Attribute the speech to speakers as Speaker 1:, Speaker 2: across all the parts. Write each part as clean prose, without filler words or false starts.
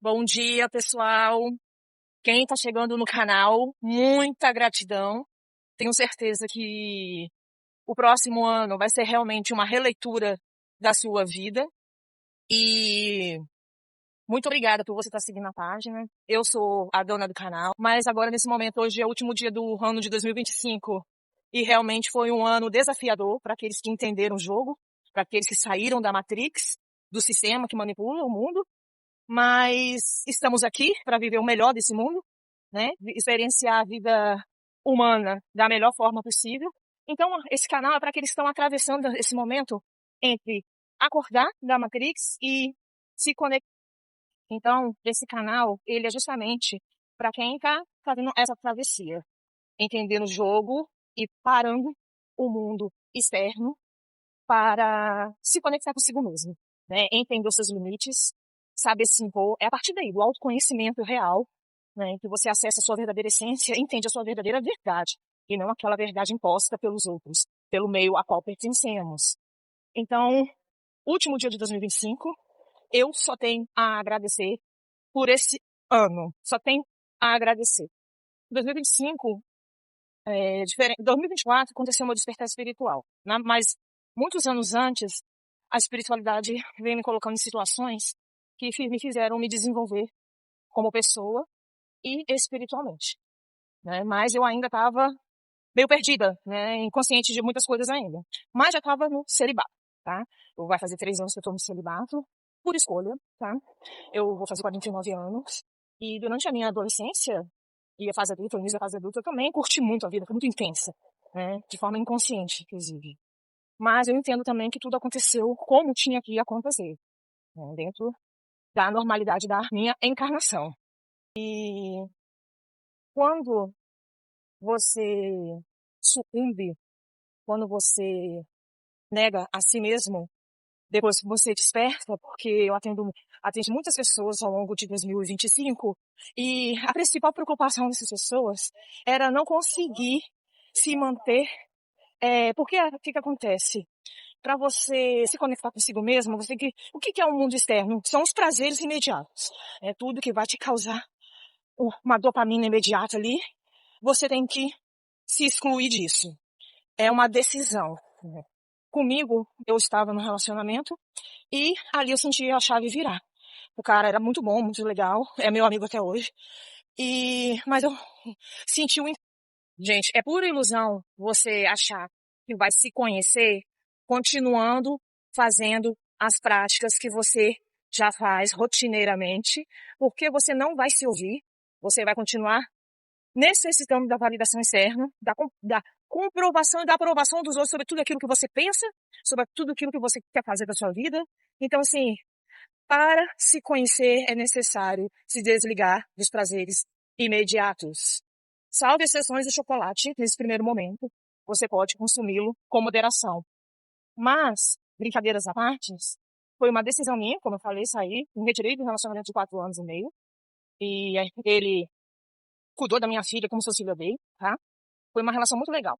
Speaker 1: Bom dia, pessoal. Quem está chegando no canal, muita gratidão. Tenho certeza que o próximo ano vai ser realmente uma releitura da sua vida. E muito obrigada por você estar seguindo a página. Eu sou a dona do canal, mas agora nesse momento, hoje é o último dia do ano de 2025 e realmente foi um ano desafiador para aqueles que entenderam o jogo, para aqueles que saíram da Matrix, do sistema que manipula o mundo. Mas estamos aqui para viver o melhor desse mundo, né? Experienciar a vida humana da melhor forma possível. Então, esse canal é para aqueles que estão atravessando esse momento entre acordar da Matrix e se conectar. Então, esse canal, ele é justamente para quem está fazendo essa travessia, entendendo o jogo e parando o mundo externo para se conectar consigo mesmo, né? Entender os seus limites, saber se impor. É a partir daí, do autoconhecimento real, né? Que você acessa a sua verdadeira essência, entende a sua verdadeira verdade, e não aquela verdade imposta pelos outros, pelo meio a qual pertencemos. Então, último dia de 2025, eu só tenho a agradecer por esse ano. Só tenho a agradecer. 2025 diferente. 2024 aconteceu meu despertar espiritual, né? Mas muitos anos antes, a espiritualidade veio me colocando em situações que me fizeram me desenvolver como pessoa e espiritualmente, né? Mas eu ainda estava meio perdida, né? Inconsciente de muitas coisas ainda. Mas já estava no celibato, tá? Vai fazer 3 anos que eu estou no celibato, por escolha, tá? Eu vou fazer 49 anos. E durante a minha adolescência e a fase adulta, o início da fase adulta, eu também curti muito a vida, foi muito intensa, né? De forma inconsciente, inclusive. Mas eu entendo também que tudo aconteceu como tinha que acontecer, né? Dentro da normalidade da minha encarnação. E quando você sucumbe, quando você nega a si mesmo, depois que você desperta, porque eu atendo muitas pessoas ao longo de 2025, e a principal preocupação dessas pessoas era não conseguir se manter, porque o que acontece? Para você se conectar consigo mesmo, você tem que, o que é o mundo externo? São os prazeres imediatos. É tudo que vai te causar uma dopamina imediata ali. Você tem que se excluir disso. É uma decisão. Comigo, eu estava no relacionamento e ali eu senti a chave virar. O cara era muito bom, muito legal, é meu amigo até hoje. Mas eu senti um... Gente, é pura ilusão você achar que vai se conhecer continuando fazendo as práticas que você já faz rotineiramente, porque você não vai se ouvir, você vai continuar necessitando da validação externa, da comprovação e da aprovação dos outros sobre tudo aquilo que você pensa, sobre tudo aquilo que você quer fazer da sua vida. Então, assim, para se conhecer é necessário se desligar dos prazeres imediatos. Salve exceções de chocolate nesse primeiro momento. Você pode consumi-lo com moderação. Mas, brincadeiras à parte, foi uma decisão minha, como eu falei, sair, me retirei do relacionamento de 4 anos e meio. E ele cuidou da minha filha como se fosse filha dele, tá? Foi uma relação muito legal.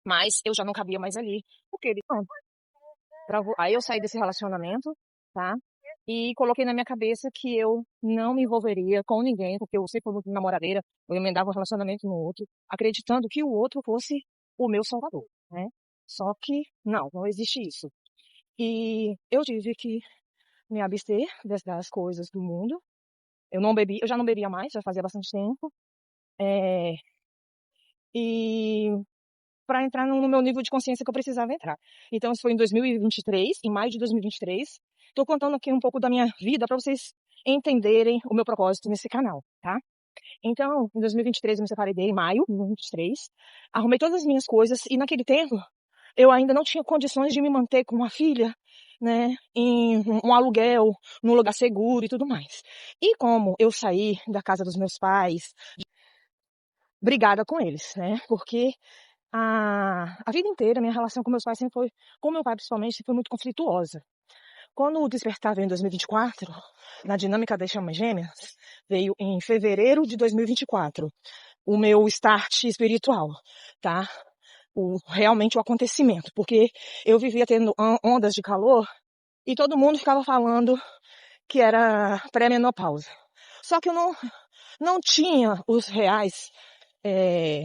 Speaker 1: Mas eu já não cabia mais ali. Porque ele... Aí eu saí desse relacionamento, tá? E coloquei na minha cabeça que eu não me envolveria com ninguém, porque eu sempre fui muito namoradeira, eu emendava um relacionamento no outro, acreditando que o outro fosse o meu salvador, né? Só que não existe isso. E eu tive que me abster das coisas do mundo. Eu já não bebia mais, já fazia bastante tempo. E para entrar no meu nível de consciência que eu precisava entrar. Então, isso foi em 2023, em maio de 2023. Estou contando aqui um pouco da minha vida para vocês entenderem o meu propósito nesse canal, tá? Então, em 2023 eu me separei dele, em maio de 2023. Arrumei todas as minhas coisas e naquele tempo eu ainda não tinha condições de me manter com uma filha, né, em um aluguel, num lugar seguro e tudo mais. E como eu saí da casa dos meus pais, brigada com eles, né, porque a vida inteira, minha relação com meus pais sempre foi, com meu pai principalmente, sempre foi muito conflituosa. Quando o despertar veio em 2024, na dinâmica das chamas gêmeas, veio em fevereiro de 2024, o meu start espiritual, tá? Realmente o acontecimento, porque eu vivia tendo ondas de calor e todo mundo ficava falando que era pré-menopausa, Só que eu não tinha os reais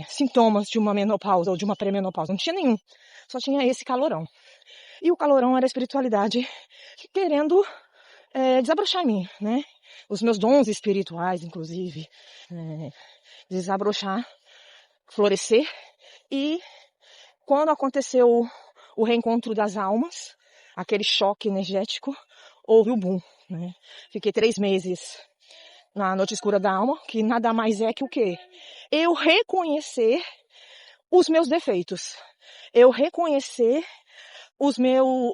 Speaker 1: sintomas de uma menopausa ou de uma pré-menopausa. Não tinha nenhum. Só tinha esse calorão. E o calorão era a espiritualidade querendo desabrochar em mim, né? Os meus dons espirituais, inclusive, desabrochar, florescer. E quando aconteceu o reencontro das almas, aquele choque energético, houve o boom, né? Fiquei 3 meses na noite escura da alma, que nada mais é que o quê? Eu reconhecer os meus defeitos. Eu reconhecer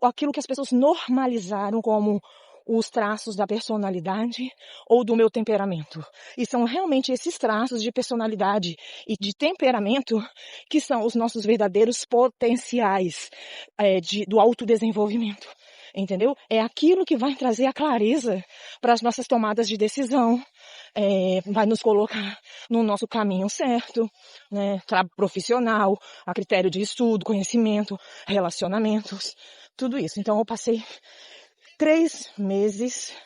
Speaker 1: aquilo que as pessoas normalizaram como os traços da personalidade ou do meu temperamento. E são realmente esses traços de personalidade e de temperamento que são os nossos verdadeiros potenciais do autodesenvolvimento. Entendeu? É aquilo que vai trazer a clareza para as nossas tomadas de decisão, vai nos colocar no nosso caminho certo, né? Profissional, a critério de estudo, conhecimento, relacionamentos, tudo isso. Então eu passei 3 meses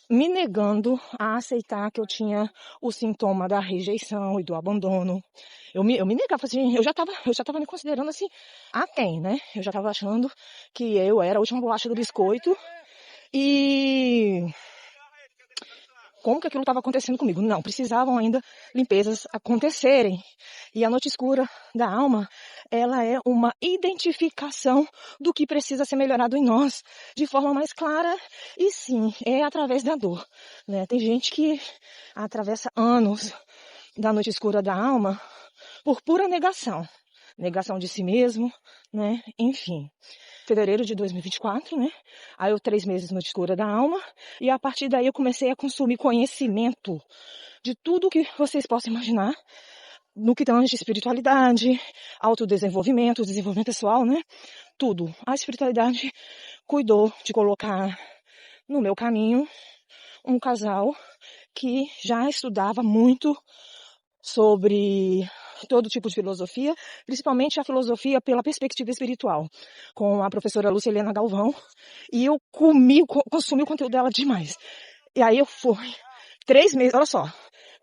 Speaker 1: me negando a aceitar que eu tinha o sintoma da rejeição e do abandono. Eu me negava, assim, eu já tava me considerando assim, aquém, né? Eu já tava achando que eu era a última bolacha do biscoito e como que aquilo estava acontecendo comigo? Não, precisavam ainda limpezas acontecerem. E a noite escura da alma, ela é uma identificação do que precisa ser melhorado em nós, de forma mais clara, e sim, é através da dor, né? Tem gente que atravessa anos da noite escura da alma por pura negação. Negação de si mesmo, né? Enfim. Fevereiro de 2024, né? Aí eu 3 meses na escura da alma. E a partir daí eu comecei a consumir conhecimento de tudo que vocês possam imaginar. No que tange espiritualidade, autodesenvolvimento, desenvolvimento pessoal, né? Tudo. A espiritualidade cuidou de colocar no meu caminho um casal que já estudava muito sobre todo tipo de filosofia, principalmente a filosofia pela perspectiva espiritual, com a professora Lucilena Galvão, e eu consumi o conteúdo dela demais. E aí eu fui 3 meses, olha só,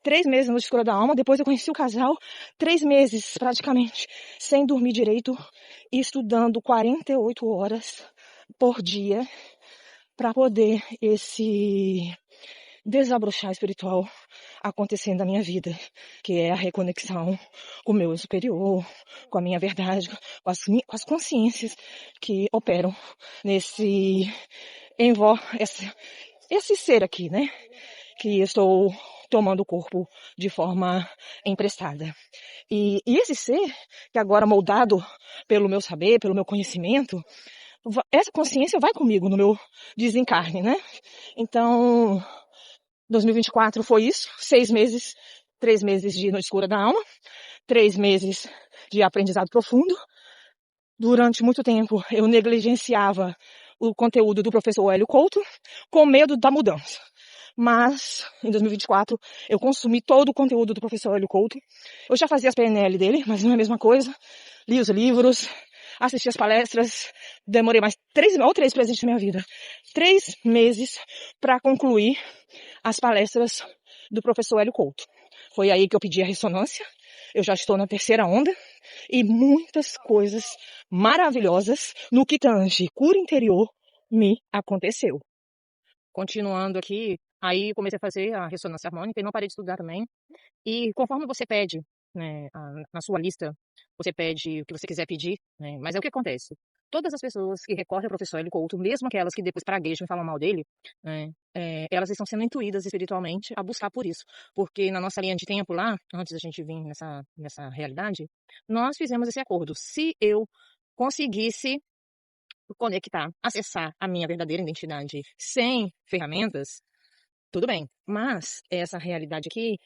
Speaker 1: 3 meses no escura da alma, depois eu conheci o casal, 3 meses praticamente, sem dormir direito, e estudando 48 horas por dia, para poder esse desabrochar espiritual acontecendo na minha vida, que é a reconexão com o meu superior, com a minha verdade, com as consciências que operam esse ser aqui, né? Que eu estou tomando o corpo de forma emprestada. E esse ser, que agora moldado pelo meu saber, pelo meu conhecimento, essa consciência vai comigo no meu desencarne, né? Então, 2024 foi isso, 6 meses, 3 meses de noite escura da alma, 3 meses de aprendizado profundo. Durante muito tempo eu negligenciava o conteúdo do professor Hélio Couto com medo da mudança. Mas, em 2024, eu consumi todo o conteúdo do professor Hélio Couto. Eu já fazia as PNL dele, mas não é a mesma coisa. Li os livros, assisti as palestras, demorei mais 3 presentes na minha vida. 3 meses para concluir as palestras do professor Hélio Couto. Foi aí que eu pedi a ressonância. Eu já estou na 3ª onda e muitas coisas maravilhosas no que tange cura interior me aconteceu. Continuando aqui, aí comecei a fazer a ressonância harmônica e não parei de estudar também. E conforme você pede, né, na sua lista, você pede o que você quiser pedir, né, mas é o que acontece. Todas as pessoas que recorrem ao professor Hélio Couto, mesmo aquelas que depois praguejam e falam mal dele, né, elas estão sendo intuídas espiritualmente a buscar por isso. Porque na nossa linha de tempo lá, antes da gente vir nessa realidade, nós fizemos esse acordo. Se eu conseguisse conectar, acessar a minha verdadeira identidade sem ferramentas, tudo bem. Mas essa realidade aqui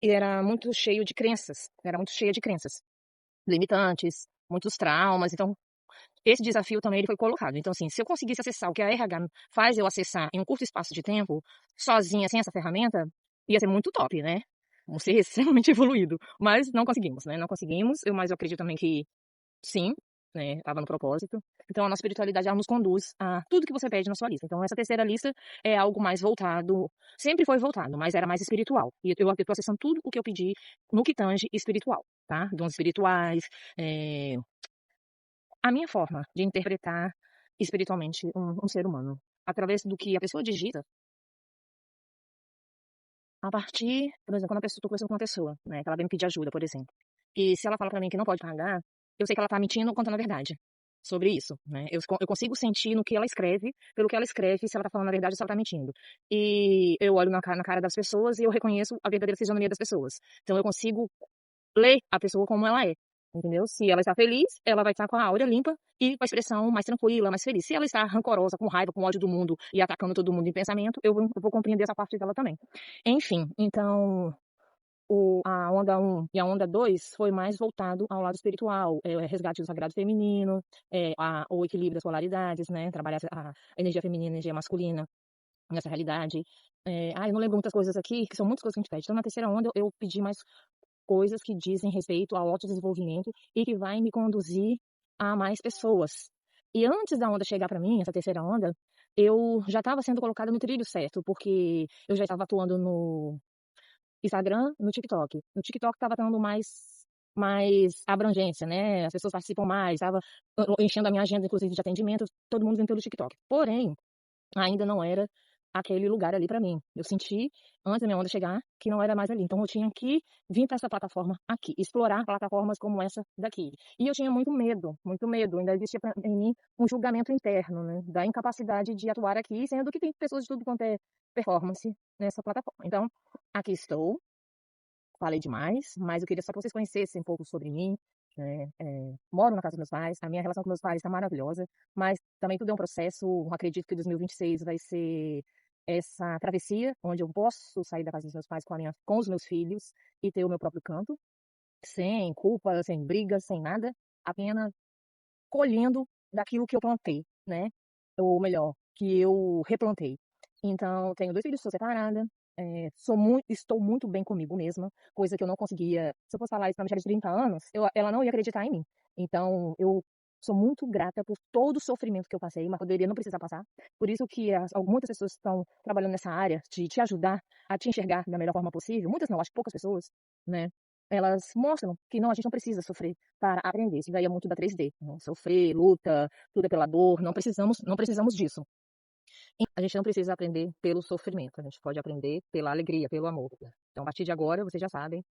Speaker 1: era muito cheio de crenças, era muito cheia de crenças limitantes, muitos traumas. Então, esse desafio também ele foi colocado. Então, assim, se eu conseguisse acessar o que a RH faz eu acessar em um curto espaço de tempo, sozinha, sem essa ferramenta, ia ser muito top, né? Vamos ser extremamente evoluído. Mas não conseguimos, né? Não conseguimos. Mas eu acredito também que sim, né? Estava no propósito. Então, a nossa espiritualidade, ela nos conduz a tudo que você pede na sua lista. Então, essa terceira lista é algo mais voltado, sempre foi voltado, mas era mais espiritual. E eu tô acessando tudo o que eu pedi no que tange espiritual, tá? Dons espirituais, a minha forma de interpretar espiritualmente um ser humano. Através do que a pessoa digita, a partir, por exemplo, quando tô conversando com uma pessoa, né, que ela vem me pedir ajuda, por exemplo. E se ela fala pra mim que não pode pagar, eu sei que ela tá mentindo ou contando a verdade sobre isso, né? Eu consigo sentir no que ela escreve, pelo que ela escreve, se ela tá falando a verdade ou se ela tá mentindo. E eu olho na cara das pessoas e eu reconheço a verdadeira fisionomia das pessoas. Então eu consigo ler a pessoa como ela é, entendeu? Se ela está feliz, ela vai estar com a áurea limpa e com a expressão mais tranquila, mais feliz. Se ela está rancorosa, com raiva, com ódio do mundo e atacando todo mundo em pensamento, eu vou compreender essa parte dela também. Enfim, então a onda um e a onda 2 foi mais voltado ao lado espiritual, resgate do sagrado feminino, o equilíbrio das polaridades, né? Trabalhar a energia feminina e a energia masculina nessa realidade. Eu não lembro muitas coisas aqui, que são muitas coisas que a gente pede. Então, na terceira onda, eu pedi mais coisas que dizem respeito ao autodesenvolvimento e que vai me conduzir a mais pessoas. E antes da onda chegar para mim, essa terceira onda, eu já estava sendo colocada no trilho certo, porque eu já estava atuando no Instagram, no TikTok. No TikTok estava dando mais abrangência, né? As pessoas participam mais, estava enchendo a minha agenda, inclusive, de atendimento, todo mundo vindo pelo TikTok. Porém, ainda não era aquele lugar ali para mim. Eu senti, antes da minha onda chegar, que não era mais ali. Então eu tinha que vir para essa plataforma aqui, explorar plataformas como essa daqui. E eu tinha muito medo, muito medo. Ainda existia em mim um julgamento interno, né, da incapacidade de atuar aqui, sendo que tem pessoas de tudo quanto é performance nessa plataforma. Então, aqui estou. Falei demais, mas eu queria só que vocês conhecessem um pouco sobre mim, né? Moro na casa dos meus pais, a minha relação com meus pais está maravilhosa, mas também tudo é um processo. Acredito que 2026 vai ser essa travessia, onde eu posso sair da casa dos meus pais com os meus filhos e ter o meu próprio canto, sem culpa, sem briga, sem nada, apenas colhendo daquilo que eu plantei, né? Ou melhor, que eu replantei. Então, tenho 2 filhos, sou separada, estou muito bem comigo mesma, coisa que eu não conseguia. Se eu fosse falar isso pra uma mulher de 30 anos, ela não ia acreditar em mim. Então, eu sou muito grata por todo o sofrimento que eu passei, mas poderia não precisar passar. Por isso que muitas pessoas estão trabalhando nessa área de te ajudar a te enxergar da melhor forma possível. Muitas não, acho que poucas pessoas, né? Elas mostram que não, a gente não precisa sofrer para aprender. Isso daí é muito da 3D, né? Sofrer, luta, tudo é pela dor. Não precisamos disso. A gente não precisa aprender pelo sofrimento, a gente pode aprender pela alegria, pelo amor. Então, a partir de agora, vocês já sabem,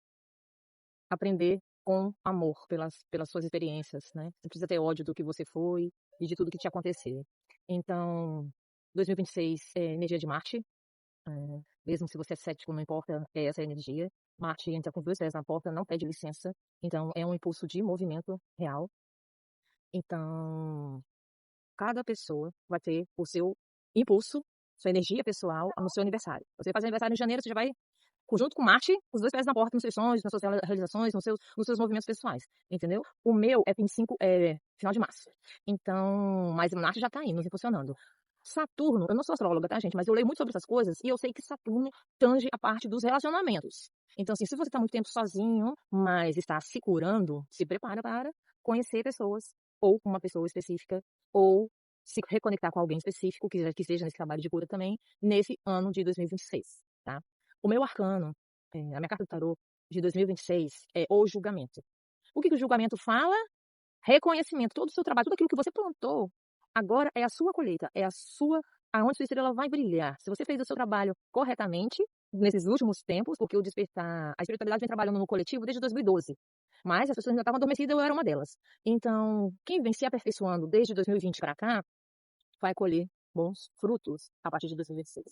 Speaker 1: aprender com amor pelas suas experiências, né? Não precisa ter ódio do que você foi e de tudo que te aconteceu. Então, 2026 é energia de Marte, mesmo se você é cético, não importa, é essa energia. Marte entra com 2 pés na porta, não pede licença, então é um impulso de movimento real. Então, cada pessoa vai ter o seu impulso, sua energia pessoal no seu aniversário. Você faz aniversário em janeiro, você já vai junto com Marte, os 2 pés na porta nos seus sonhos, nas suas realizações, nos seus movimentos pessoais, entendeu? O meu é 25, final de março. Então, mas Marte já tá indo, nos impulsionando. Saturno, eu não sou astróloga, tá, gente? Mas eu leio muito sobre essas coisas e eu sei que Saturno tange a parte dos relacionamentos. Então, assim, se você tá muito tempo sozinho, mas está se curando, se prepara para conhecer pessoas, ou uma pessoa específica, ou se reconectar com alguém específico, que esteja nesse trabalho de cura também, nesse ano de 2026, tá? O meu arcano, a minha carta do tarô de 2026 é o julgamento. O que o julgamento fala? Reconhecimento, todo o seu trabalho, tudo aquilo que você plantou, agora é a sua colheita, aonde sua estrela vai brilhar. Se você fez o seu trabalho corretamente, nesses últimos tempos, porque a espiritualidade vem trabalhando no coletivo desde 2012. Mas as pessoas ainda estavam adormecidas, eu era uma delas. Então, quem vem se aperfeiçoando desde 2020 para cá, vai colher bons frutos a partir de 2026.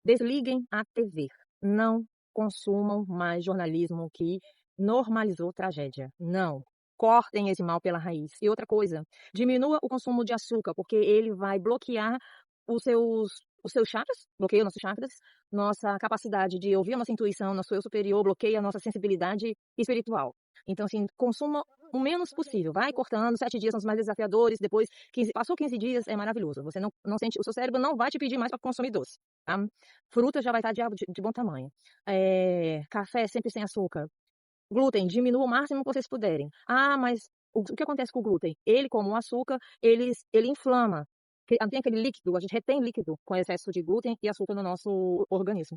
Speaker 1: Desliguem a TV. Não consumam mais jornalismo que normalizou tragédia. Não. Cortem esse mal pela raiz. E outra coisa, diminua o consumo de açúcar, porque ele vai bloquear os seus chakras, bloqueia nossos chakras, nossa capacidade de ouvir a nossa intuição, nosso eu superior, bloqueia a nossa sensibilidade espiritual. Então, assim, consuma o menos possível. Vai cortando, 7 dias são os mais desafiadores, depois, passou 15 dias, é maravilhoso. Você não sente, o seu cérebro não vai te pedir mais para consumir doce, tá? Fruta já vai estar de bom tamanho. Café sempre sem açúcar. Glúten, diminua o máximo que vocês puderem. Ah, mas
Speaker 2: O que acontece com o glúten? Ele, como um açúcar, ele inflama. Tem aquele líquido, a gente retém líquido com excesso de glúten e açúcar no nosso organismo.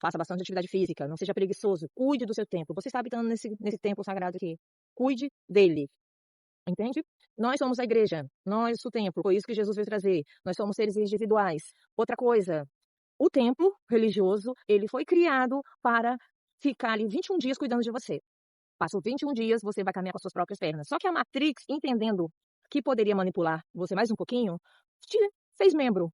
Speaker 2: Faça bastante atividade física, não seja preguiçoso, cuide do seu tempo. Você está habitando nesse tempo sagrado aqui. Cuide dele, entende? Nós somos a igreja, nós o templo, foi isso que Jesus veio trazer. Nós somos seres individuais. Outra coisa, o templo religioso, ele foi criado para ficar ali 21 dias cuidando de você. Passou 21 dias, você vai caminhar com as suas próprias pernas. Só que a Matrix, entendendo que poderia manipular você mais um pouquinho, te fez membro.